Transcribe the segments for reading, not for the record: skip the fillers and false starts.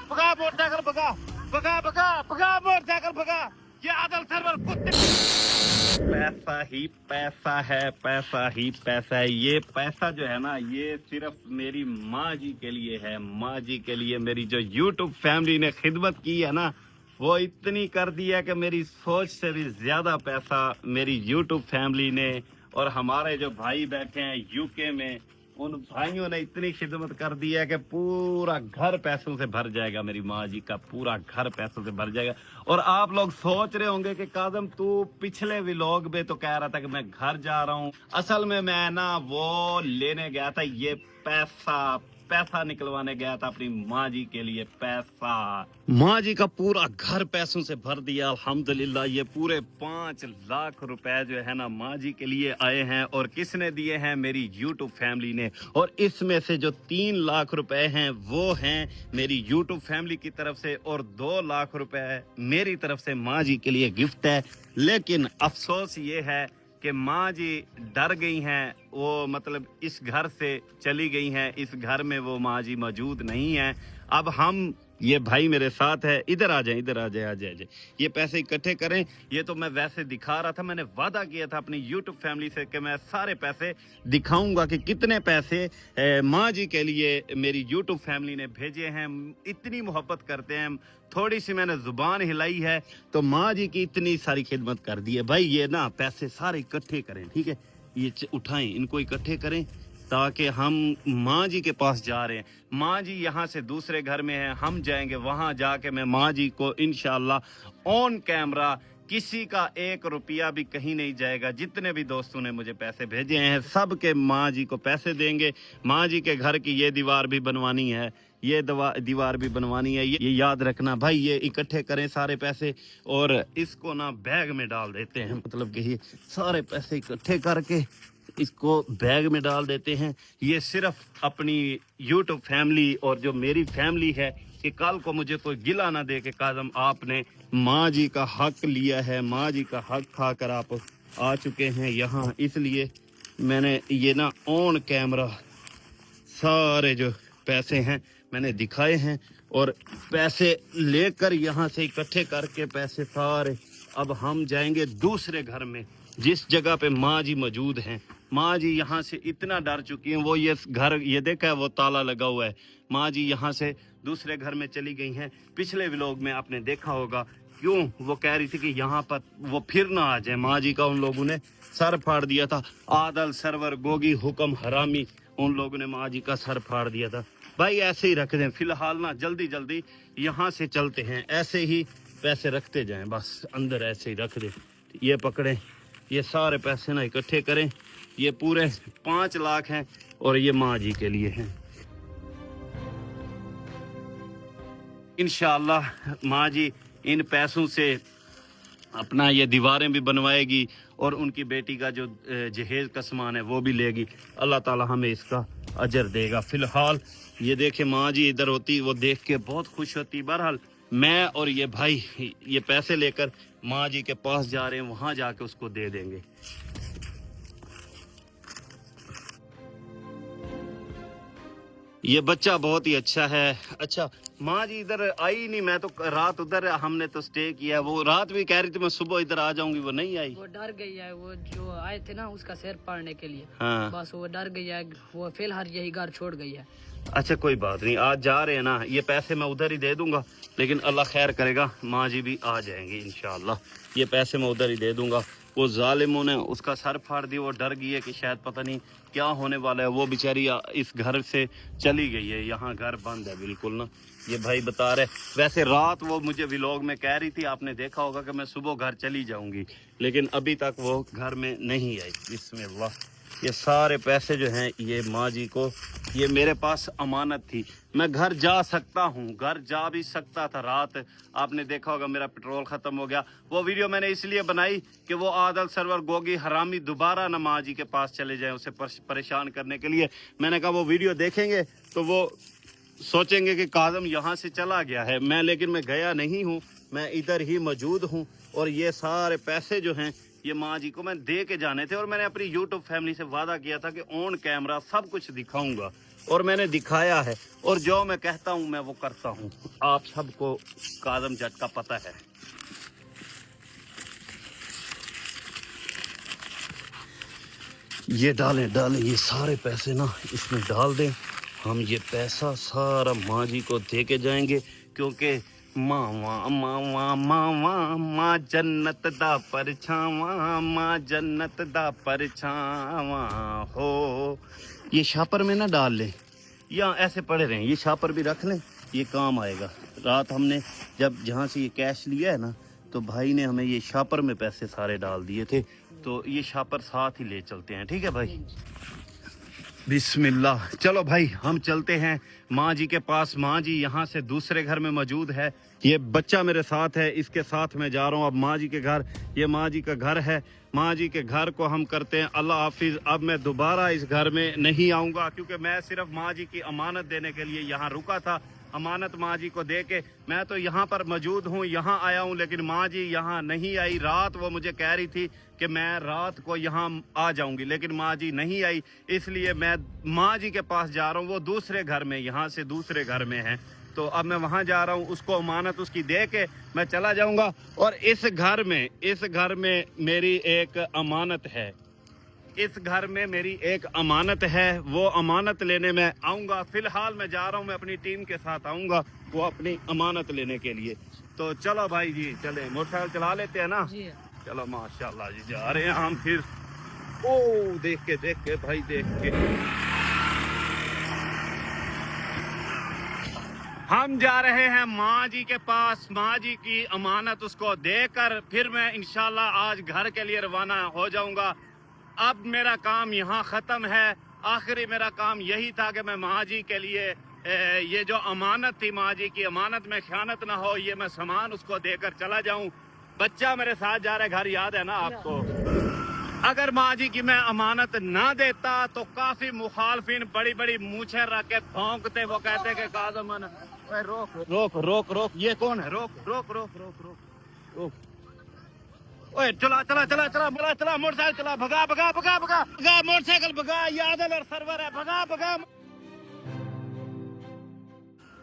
भगा मोटरसाइकिल, भगा भगा भगा भगा मोटरसाइकिल, भगा। ये आदल सरवर कुत्ते। पैसा ही पैसा है, पैसा ही पैसा है। ये पैसा जो है ना, ये सिर्फ मेरी माँ जी के लिए है, माँ जी के लिए। मेरी जो यूट्यूब फैमिली ने खिदमत की है ना, वो इतनी कर दी है कि मेरी सोच से भी ज्यादा पैसा मेरी यूट्यूब फैमिली ने और हमारे जो भाई बैठे हैं यूके में, उन भाइयों ने इतनी खिदमत कर दी है कि पूरा घर पैसों से भर जाएगा। मेरी माँ जी का पूरा घर पैसों से भर जाएगा। और आप लोग सोच रहे होंगे कि कादम तू पिछले व्लॉग में तो कह रहा था कि मैं घर जा रहा हूँ। असल में मैं ना वो लेने गया था, ये पैसा पैसा निकलवाने गया था अपनी माँ जी के लिए। पैसा माँ जी का पूरा घर पैसों से भर दिया अल्हम्दुलिल्लाह। ये पूरे 5 लाख रुपए जो है ना माँ जी के लिए आए हैं। और किसने दिए हैं? मेरी यूट्यूब फैमिली ने। और इसमें से जो 3 लाख रुपए हैं वो हैं मेरी यूट्यूब फैमिली की तरफ से, और 2 लाख रुपए मेरी तरफ से माँ जी के लिए गिफ्ट है। लेकिन अफसोस ये है कि माँ जी डर गई हैं, वो मतलब इस घर से चली गई हैं। इस घर में वो माँ जी मौजूद नहीं है। अब हम, ये भाई मेरे साथ है, इधर आ जाए, इधर आ जाए, आ जाए। ये पैसे इकट्ठे करें। ये तो मैं वैसे दिखा रहा था, मैंने वादा किया था अपनी यूट्यूब फैमिली से कि मैं सारे पैसे दिखाऊंगा कि कितने पैसे माँ जी के लिए मेरी यूट्यूब फैमिली ने भेजे हैं। इतनी मोहब्बत करते हैं। थोड़ी सी मैंने जुबान हिलाई है तो माँ जी की इतनी सारी खिदमत कर दी है। भाई ये ना पैसे सारे इकट्ठे करें, ठीक है? ये उठाएं, इनको इकट्ठे करें ताकि हम माँ जी के पास जा रहे हैं। माँ जी यहाँ से दूसरे घर में है, हम जाएंगे वहाँ जाके मैं माँ जी को इंशाल्लाह ऑन कैमरा, किसी का 1 रुपया भी कहीं नहीं जाएगा। जितने भी दोस्तों ने मुझे पैसे भेजे हैं सब के माँ जी को पैसे देंगे। माँ जी के घर की ये दीवार भी बनवानी है, ये दीवार भी बनवानी है। ये याद रखना भाई। ये इकट्ठे करें सारे पैसे और इसको ना बैग में डाल देते हैं। मतलब कि ये सारे पैसे इकट्ठे करके इसको बैग में डाल देते हैं। ये सिर्फ अपनी यूट्यूब फैमिली और जो मेरी फैमिली है, कि कल को मुझे कोई गिला ना दे कि कादम आपने माँ जी का हक लिया है, माँ जी का हक खाकर आप आ चुके हैं यहाँ। इसलिए मैंने ये ना ऑन कैमरा सारे जो पैसे हैं मैंने दिखाए हैं। और पैसे लेकर यहाँ से इकट्ठे करके पैसे सारे, अब हम जाएंगे दूसरे घर में जिस जगह पे माँ जी मौजूद हैं। माँ जी यहाँ से इतना डर चुकी हैं, वो ये घर, ये देखा है वो ताला लगा हुआ है। माँ जी यहाँ से दूसरे घर में चली गई हैं। पिछले व्लॉग में आपने देखा होगा क्यों वो कह रही थी कि यहाँ पर वो फिर ना आ जाए। माँ जी का उन लोगों ने सर फाड़ दिया था। आदल सरवर गोगी हुक्म हरामी, उन लोगों ने माँ जी का सर फाड़ दिया था। भाई ऐसे ही रख दें फिलहाल ना, जल्दी जल्दी यहाँ से चलते हैं। ऐसे ही पैसे रखते जाएं, बस अंदर ऐसे ही रख दें। ये पकड़ें, ये सारे पैसे ना इकट्ठे करें। ये पूरे 5 लाख हैं और ये माँ जी के लिए हैं। इंशाअल्लाह माँ जी इन पैसों से अपना ये दीवारें भी बनवाएगी और उनकी बेटी का जो जहेज का सामान है वो भी लेगी। अल्लाह ताला हमें इसका अजर देगा। फिलहाल ये देखे माँ जी इधर होती, वो देख के बहुत खुश होती। बहरहाल मैं और ये भाई ये पैसे लेकर माँ जी के पास जा रहे हैं, वहां जाके उसको दे देंगे। ये बच्चा बहुत ही अच्छा है। अच्छा माँ जी इधर आई नहीं, मैं तो रात उधर हमने तो स्टे किया। वो रात भी कह रही थी मैं सुबह इधर आ जाऊंगी, वो नहीं आई। वो डर गई है, वो जो आए थे ना उसका सिर पाड़ने के लिए। हाँ बस वो डर गई है, वो फिलहाल यही घर छोड़ गई है। अच्छा कोई बात नहीं, आज जा रहे हैं ना, ये पैसे मैं उधर ही दे दूंगा। लेकिन अल्लाह खैर करेगा, माँ जी भी आ जाएंगी इंशाल्लाह। ये पैसे मैं उधर ही दे दूंगा। वो जालिमों ने उसका सर फाड़ दिया, वो डर गई है कि शायद पता नहीं क्या होने वाला है। वो बेचारी इस घर से चली गई है, यहाँ घर बंद है बिल्कुल ना। ये भाई बता रहे, वैसे रात वो मुझे व्लॉग में कह रही थी, आपने देखा होगा कि मैं सुबह घर चली जाऊंगी, लेकिन अभी तक वो घर में नहीं आई। बिस्मिल्लाह। ये सारे पैसे जो हैं ये माँ जी को, ये मेरे पास अमानत थी। मैं घर जा सकता हूँ, घर जा भी सकता था। रात आपने देखा होगा मेरा पेट्रोल खत्म हो गया। वो वीडियो मैंने इसलिए बनाई कि वो आदल सरवर गोगी हरामी दोबारा ना माँ जी के पास चले जाए उसे परेशान करने के लिए। मैंने कहा वो वीडियो देखेंगे तो वो सोचेंगे कि काज़म यहाँ से चला गया है। लेकिन मैं गया नहीं हूँ, मैं इधर ही मौजूद हूँ। और ये सारे पैसे जो हैं ये माँ जी को मैं दे के जाने थे। और मैंने अपनी यूट्यूब फैमिली से वादा किया था कि ऑन कैमरा सब कुछ दिखाऊंगा। और मैंने दिखाया है, और जो मैं कहता हूँ मैं वो करता हूँ। आप सबको काज़म जट का पता है। ये डालें डालें, ये सारे पैसे ना इसमें डाल दें। हम ये पैसा सारा माँ जी को दे के जाएंगे, क्योंकि मावा मावा मावा माँ जन्नत दा परछावा, माँ जन्नत दा परछावा हो। ये शापर में ना डाल लें या ऐसे पड़े रहें, ये शापर भी रख लें, ये काम आएगा। रात हमने जब जहाँ से ये कैश लिया है ना, तो भाई ने हमें ये शापर में पैसे सारे डाल दिए थे, तो ये शापर साथ ही ले चलते हैं। ठीक है भाई, बिस्मिल्लाह। चलो भाई हम चलते हैं माँ जी के पास। माँ जी यहाँ से दूसरे घर में मौजूद है। ये बच्चा मेरे साथ है, इसके साथ मैं जा रहा हूँ अब माँ जी के घर। ये माँ जी का घर है। माँ जी के घर को हम करते हैं अल्लाह हाफिज। अब मैं दोबारा इस घर में नहीं आऊँगा, क्योंकि मैं सिर्फ माँ जी की अमानत देने के लिए यहाँ रुका था। अमानत माँ जी को दे के मैं तो यहाँ पर मौजूद हूँ, यहाँ आया हूँ, लेकिन माँ जी यहाँ नहीं आई। रात वो मुझे कह रही थी कि मैं रात को यहाँ आ जाऊंगी, लेकिन माँ जी नहीं आई, इसलिए मैं माँ जी के पास जा रहा हूँ। वो दूसरे घर में, यहाँ से दूसरे घर में है, तो अब मैं वहाँ जा रहा हूँ। उसको अमानत उसकी दे के मैं चला जाऊँगा। और इस घर में मेरी एक अमानत है, इस घर में मेरी एक अमानत है, वो अमानत लेने मैं आऊँगा। फिलहाल मैं जा रहा हूँ, मैं अपनी टीम के साथ आऊँगा वो अपनी अमानत लेने के लिए। तो चलो भाई जी चले, मोटरसाइकिल चला लेते हैं ना। जी चलो माशाल्लाह जी, जा रहे हैं हम फिर। ओ देख के भाई, देख के हम जा रहे हैं माँ जी के पास। माँ जी की अमानत उसको देकर फिर मैं इंशाल्लाह आज घर के लिए रवाना हो जाऊंगा। अब मेरा काम यहाँ ख़त्म है। आखिरी मेरा काम यही था कि मैं माँ जी के लिए ये जो अमानत थी, माँ जी की अमानत में ख़यानत ना हो, ये मैं सामान उसको देकर चला जाऊं। बच्चा मेरे साथ जा रहा है, घर याद है ना आपको। अगर माँ जी की मैं अमानत ना देता तो काफ़ी मुखालफिन बड़ी बड़ी मूछें रख के भौंकते, वो कहते कि काज़म रोक रोक रोक रोक, ये कौन है, रोक रोक रोक रोक रोक रोक। ओए चला चला चला चला चला चला, मोटरसाइकिल चला, भगा भगा भगा भगा भगा, मोटरसाइकिल भगा, ये आदल और सरवर है, भगा भगा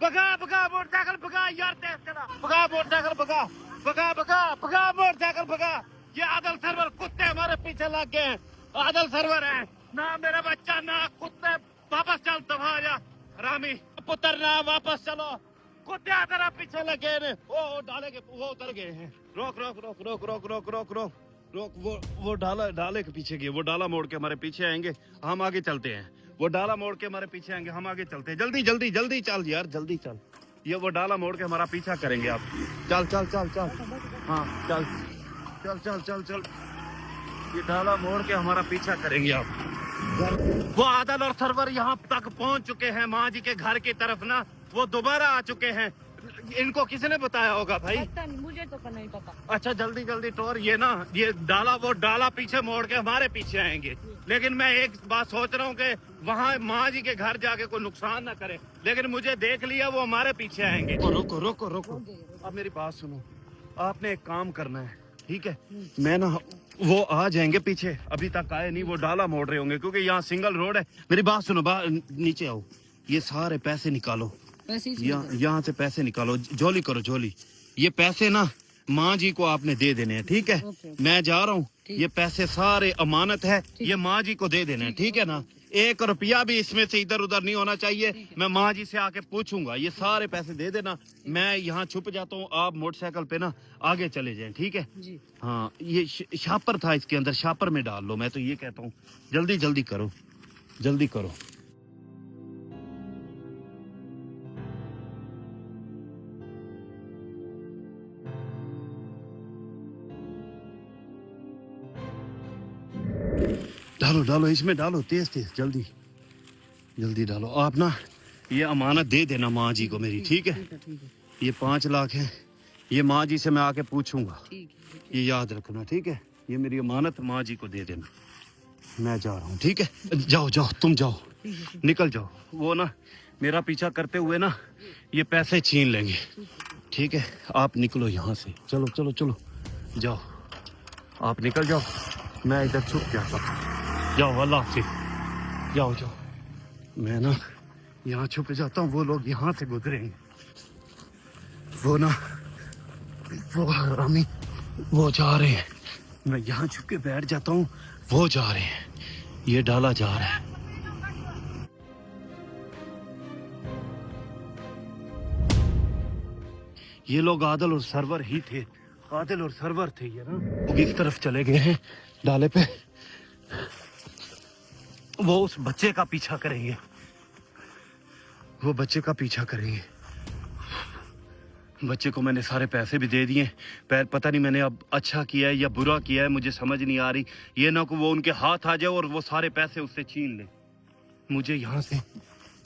भगा भगा, मोटरसाइकिल भगा यार, तेज चला, भगा मोटरसाइकिल भगा भगा भगा भगा, मोटरसाइकिल भगा। ये आदल सरवर कुत्ते हमारे पीछे लग गए हैं। आदल सरवर है ना मेरा बच्चा, ना कुत्ते। वापस चल, दफा आ जा रामी पुत्र, ना वापस चलो, कुत्ते तेरा पीछे लगे हैं। ओ डाले के वो उतर गए हैं। रोक रोक रोक रोक रोक रोक रोक रोक रोक, वो डाले के पीछे गए, वो डाला मोड़ के हमारे पीछे आएंगे, हम आगे चलते हैं। वो डाला मोड़ के हमारे पीछे आएंगे, हम आगे चलते हैं। जल्दी जल्दी जल्दी चल यार, जल्दी चल। ये वो डाला मोड़ के हमारा पीछा करेंगे आप। चल चल चल चल, हाँ चल चल चल चल चल, ये डाला मोड़ के हमारा पीछा करेंगे आप। वो आदल और सरवर यहाँ तक पहुँच चुके हैं माँ जी के घर की तरफ ना, वो दोबारा आ चुके हैं। इनको किसने बताया होगा भाई? पता नहीं, मुझे तो नहीं पता। अच्छा जल्दी जल्दी टोर, ये ना ये वो डाला पीछे मोड़ के हमारे पीछे आएंगे। लेकिन मैं एक बात सोच रहा हूँ कि वहाँ माँ जी के घर जाके कोई नुकसान ना करे, लेकिन मुझे देख लिया वो हमारे पीछे आएंगे। रोको रोको रोको, अब मेरी बात सुनो, आपने एक काम करना है, ठीक है? मैं ना वो आ जाएंगे पीछे, अभी तक आए नहीं, वो डाला मोड़ रहे होंगे क्योंकि यहाँ सिंगल रोड है। मेरी बात सुनो, नीचे आओ, ये सारे पैसे निकालो, यहाँ से पैसे निकालो, झोली करो झोली। ये पैसे ना माँ जी को आपने दे देने हैं, ठीक है? मैं जा रहा हूँ, ये पैसे सारे अमानत है, ये माँ जी को दे देने हैं, ठीक है ना? 1 रुपया भी इसमें से इधर उधर नहीं होना चाहिए। मैं माँ जी से आके पूछूंगा, ये सारे पैसे दे देना। मैं यहाँ छुप जाता हूँ, आप मोटरसाइकिल पे ना आगे चले जाएं, ठीक है? हाँ, ये शापर था, इसके अंदर शापर में डाल लो। मैं तो ये कहता हूँ जल्दी जल्दी करो, जल्दी करो। डालो डालो, इसमें डालो, तेज तेज, जल्दी जल्दी डालो। आप ना ये अमानत दे देना माँ जी को मेरी, ठीक है? ये 5 लाख है, ये माँ जी से मैं आके पूछूंगा, ये याद रखना, ठीक है? ये मेरी अमानत माँ जी को दे देना। मैं जा रहा हूँ, ठीक है? जाओ जाओ, तुम जाओ, निकल जाओ। वो ना मेरा पीछा करते हुए ना ये पैसे छीन लेंगे, ठीक है? आप निकलो यहाँ से, चलो चलो चलो, जाओ आप निकल जाओ, मैं इधर छुप जाता हूँ। जाओ, अल्लाह हाफिज़, जाओ जाओ। मैं ना यहाँ छुप जाता हूँ, वो लोग यहाँ से गुजरेंगे। वो ना, वो हरामी वो जा रहे हैं, मैं यहाँ छुप के बैठ जाता हूँ, वो जा रहे हैं, ये डाला जा रहा है। ये लोग आदिल और सरवर ही थे, आदिल और सरवर थे ये ना। वो इस तरफ चले गए हैं डाले पे, वो उस बच्चे का पीछा करेंगे, वो बच्चे का पीछा करेंगे। बच्चे को मैंने सारे पैसे भी दे दिए, पैर पता नहीं मैंने अब अच्छा किया है या बुरा किया है, मुझे समझ नहीं आ रही। ये ना कि वो उनके हाथ आ जाए और वो सारे पैसे उससे छीन ले। मुझे यहाँ से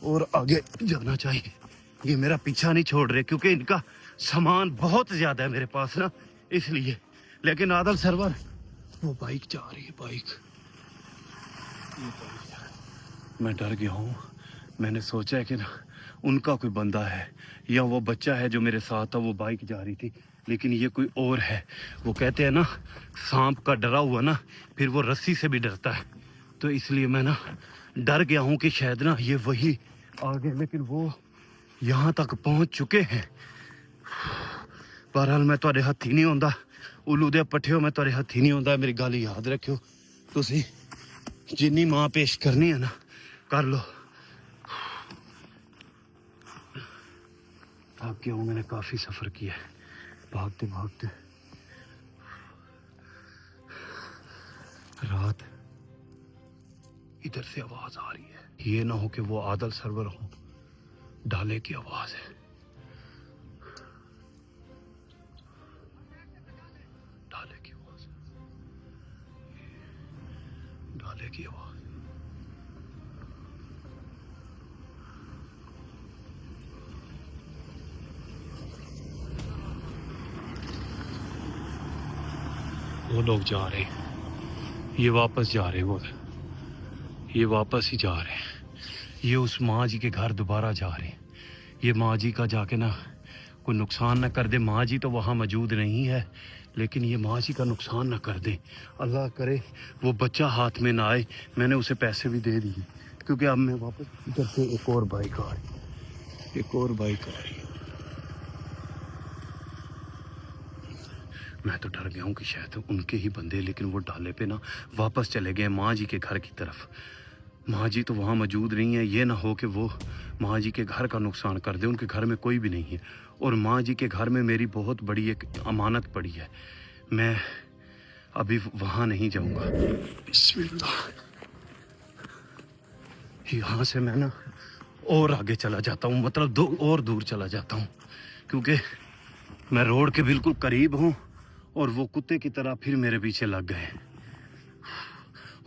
और आगे जाना चाहिए। ये मेरा पीछा नहीं छोड़ रहे क्योंकि इनका सामान बहुत ज्यादा है मेरे पास ना, इसलिए। लेकिन आदिल सरवर, वो बाइक जा रही है, बाइक। मैं डर गया हूँ। मैंने सोचा है कि ना उनका कोई बंदा है या वो बच्चा है जो मेरे साथ था, वो बाइक जा रही थी, लेकिन ये कोई और है। वो कहते हैं ना, सांप का डरा हुआ ना फिर वो रस्सी से भी डरता है, तो इसलिए मैं ना डर गया हूँ कि शायद ना ये वही आ गए, लेकिन वो यहाँ तक पहुँच चुके हैं। बहरहाल मैं तुहाडे हत्थी नहीं होंदा, उल्लू दे पट्ठिओ मैं तुहाडे हत्थी नहीं होंदा। मेरी गल याद रखियो, तुसी जिन्नी मां पेश करनी है ना कर लो। भाग गया हूँ, मैंने काफी सफर किया है भागते भागते। रात इधर से आवाज आ रही है, ये ना हो कि वो आदिल सरवर हो, डाले की आवाज है। डाले की आवाज, डाले की आवाज। वो लोग जा रहे हैं, ये वापस जा रहे हैं, वो ये वापस ही जा रहे हैं। ये उस माँ जी के घर दोबारा जा रहे हैं। ये माँ जी का जाके ना कोई नुकसान ना कर दे। माँ जी तो वहाँ मौजूद नहीं है, लेकिन ये माँ जी का नुकसान ना कर दे। अल्लाह करे वो बच्चा हाथ में ना आए। मैंने उसे पैसे भी दे दिए, क्योंकि अब मैं वापस इधर से एक और बाइक आ रही, एक और बाइक आ रही है। मैं तो डर गया हूँ कि शायद उनके ही बंदे, लेकिन वो डाले पे ना वापस चले गए माँ जी के घर की तरफ। माँ जी तो वहाँ मौजूद नहीं है, ये ना हो कि वो माँ जी के घर का नुकसान कर दे। उनके घर में कोई भी नहीं है, और माँ जी के घर में मेरी बहुत बड़ी एक अमानत पड़ी है। मैं अभी वहाँ नहीं जाऊँगा। बिस्मिल्लाह। यहाँ से मैं ना और आगे चला जाता हूँ, मतलब दो और दूर चला जाता हूँ, क्योंकि मैं रोड के बिल्कुल करीब हूँ और वो कुत्ते की तरह फिर मेरे पीछे लग गए।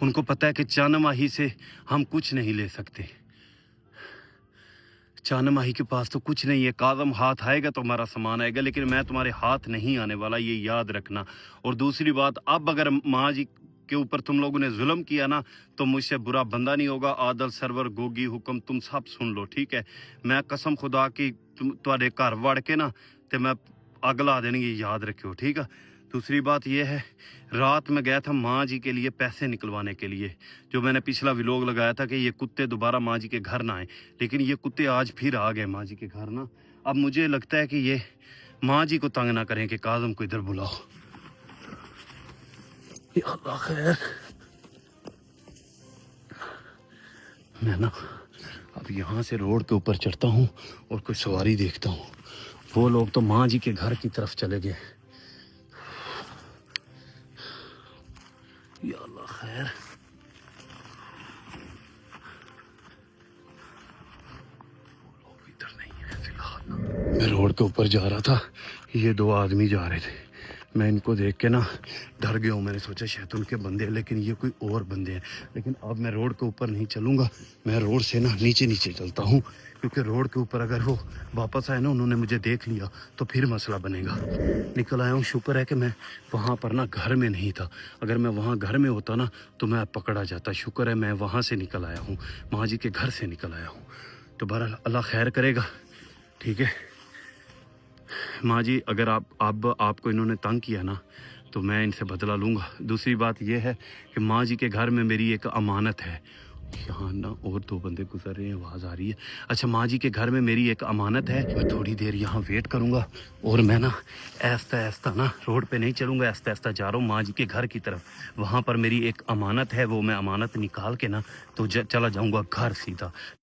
उनको पता है कि चानमाही से हम कुछ नहीं ले सकते। चानमाही के पास तो कुछ नहीं है। काज़म हाथ आएगा तो हमारा सामान आएगा, लेकिन मैं तुम्हारे हाथ नहीं आने वाला, ये याद रखना। और दूसरी बात, अब अगर माँ जी के ऊपर तुम लोगों ने जुल्म किया ना, तो मुझसे बुरा बंदा नहीं होगा। आदिल सरवर गोगी हुक्म तुम सब सुन लो, ठीक है। मैं कसम खुदा की तुम्हारे घर वड़ के ना तो मैं अगला देंगे, याद रखियो, ठीक है। दूसरी बात यह है, रात में गया था माँ जी के लिए पैसे निकलवाने के लिए, जो मैंने पिछला व्लॉग लगाया था कि ये कुत्ते दोबारा माँ जी के घर ना आए, लेकिन ये कुत्ते आज फिर आ गए माँ जी के घर ना। अब मुझे लगता है कि ये माँ जी को तंग ना करें कि काज़म को इधर बुलाओ। या अल्लाह खैर। मैं ना अब यहाँ से रोड के ऊपर चढ़ता हूँ और कोई सवारी देखता हूँ। वो लोग तो माँ जी के घर की तरफ चले गए। या अल्लाह खैर। वो लोग इधर नहीं है फिलहाल। मैं रोड के ऊपर जा रहा था, ये दो आदमी जा रहे थे। मैं इनको देख के ना डर गया हूँ। मैंने सोचा शायद उनके बंदे हैं, लेकिन ये कोई और बंदे हैं। लेकिन अब मैं रोड के ऊपर नहीं चलूँगा, मैं रोड से ना नीचे नीचे चलता हूँ, क्योंकि रोड के ऊपर अगर वो वापस आए ना, उन्होंने मुझे देख लिया तो फिर मसला बनेगा। निकल आया हूँ, शुक्र है कि मैं वहाँ पर ना घर में नहीं था। अगर मैं वहाँ घर में होता ना तो मैं पकड़ा जाता। शुक्र है मैं वहाँ से निकल आया हूँ, माँ जी के घर से निकल आया हूँ। तो बहरहाल अल्लाह खैर करेगा, ठीक है। माँ जी अगर आपको इन्होंने तंग किया ना तो मैं इनसे बदला लूँगा। दूसरी बात यह है कि माँ जी के घर में मेरी एक अमानत है, यहाँ ना और दो बंदे गुजर रहे हैं, आवाज आ रही है। अच्छा, माँ जी के घर में मेरी एक अमानत है, मैं थोड़ी देर यहाँ वेट करूंगा और मैं ना ऐसा ऐसा ना रोड पे नहीं चलूंगा, ऐसा ऐसा जा रहा हूँ माँ जी के घर की तरफ। वहाँ पर मेरी एक अमानत है, वो मैं अमानत निकाल के ना तो चला जाऊंगा घर सीधा।